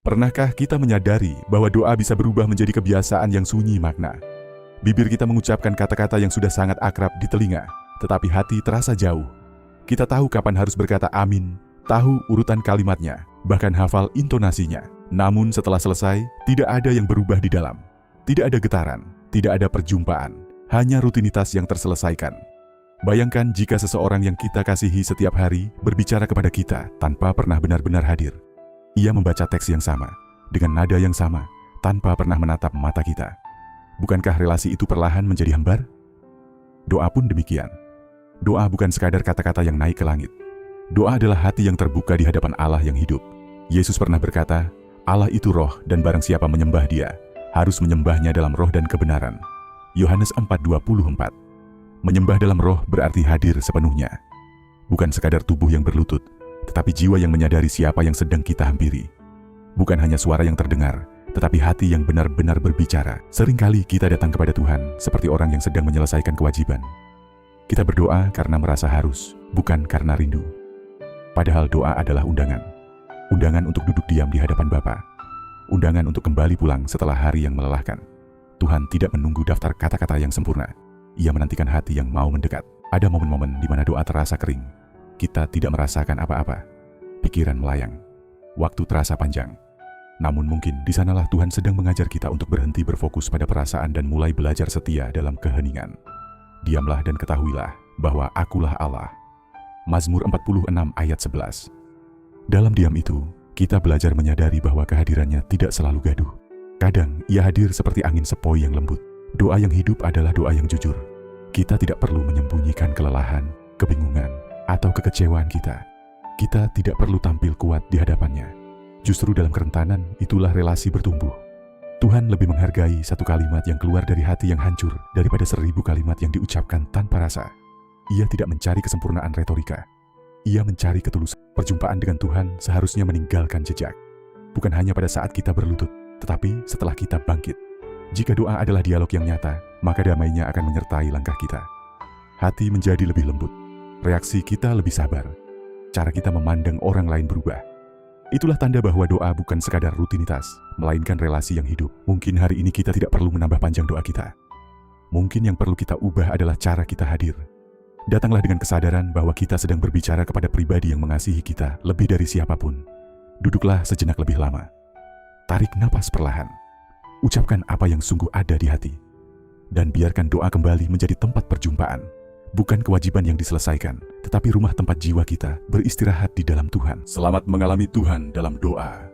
Pernahkah kita menyadari bahwa doa bisa berubah menjadi kebiasaan yang sunyi makna? Bibir kita mengucapkan kata-kata yang sudah sangat akrab di telinga, tetapi hati terasa jauh. Kita tahu kapan harus berkata amin, tahu urutan kalimatnya, bahkan hafal intonasinya. Namun setelah selesai, tidak ada yang berubah di dalam. Tidak ada getaran, tidak ada perjumpaan, hanya rutinitas yang terselesaikan. Bayangkan jika seseorang yang kita kasihi setiap hari berbicara kepada kita tanpa pernah benar-benar hadir. Ia membaca teks yang sama, dengan nada yang sama, tanpa pernah menatap mata kita. Bukankah relasi itu perlahan menjadi hambar? Doa pun demikian. Doa bukan sekadar kata-kata yang naik ke langit. Doa adalah hati yang terbuka di hadapan Allah yang hidup. Yesus pernah berkata, Allah itu roh dan barang siapa menyembah dia, harus menyembahnya dalam roh dan kebenaran. Yohanes 4:24. Menyembah dalam roh berarti hadir sepenuhnya. Bukan sekadar tubuh yang berlutut, tetapi jiwa yang menyadari siapa yang sedang kita hampiri. Bukan hanya suara yang terdengar, tetapi hati yang benar-benar berbicara. Seringkali kita datang kepada Tuhan seperti orang yang sedang menyelesaikan kewajiban. Kita berdoa karena merasa harus, bukan karena rindu. Padahal doa adalah undangan. Undangan untuk duduk diam di hadapan Bapa. Undangan untuk kembali pulang setelah hari yang melelahkan. Tuhan tidak menunggu daftar kata-kata yang sempurna. Ia menantikan hati yang mau mendekat. Ada momen-momen di mana doa terasa kering. Kita tidak merasakan apa-apa. Pikiran melayang. Waktu terasa panjang. Namun mungkin di sanalah Tuhan sedang mengajar kita untuk berhenti berfokus pada perasaan dan mulai belajar setia dalam keheningan. Diamlah dan ketahuilah bahwa Akulah Allah. Mazmur 46 ayat 11. Dalam diam itu, kita belajar menyadari bahwa kehadirannya tidak selalu gaduh. Kadang ia hadir seperti angin sepoi yang lembut. Doa yang hidup adalah doa yang jujur. Kita tidak perlu menyembunyikan kelelahan, kebingungan, atau kekecewaan kita. Kita tidak perlu tampil kuat di hadapannya. Justru dalam kerentanan, itulah relasi bertumbuh. Tuhan lebih menghargai satu kalimat yang keluar dari hati yang hancur daripada 1000 kalimat yang diucapkan tanpa rasa. Ia tidak mencari kesempurnaan retorika. Ia mencari ketulusan. Perjumpaan dengan Tuhan seharusnya meninggalkan jejak. Bukan hanya pada saat kita berlutut, tetapi setelah kita bangkit. Jika doa adalah dialog yang nyata, maka damainya akan menyertai langkah kita. Hati menjadi lebih lembut. Reaksi kita lebih sabar. Cara kita memandang orang lain berubah. Itulah tanda bahwa doa bukan sekadar rutinitas, melainkan relasi yang hidup. Mungkin hari ini kita tidak perlu menambah panjang doa kita. Mungkin yang perlu kita ubah adalah cara kita hadir. Datanglah dengan kesadaran bahwa kita sedang berbicara kepada pribadi yang mengasihi kita lebih dari siapapun. Duduklah sejenak lebih lama. Tarik napas perlahan. Ucapkan apa yang sungguh ada di hati. Dan biarkan doa kembali menjadi tempat perjumpaan. Bukan kewajiban yang diselesaikan, tetapi rumah tempat jiwa kita beristirahat di dalam Tuhan. Selamat mengalami Tuhan dalam doa.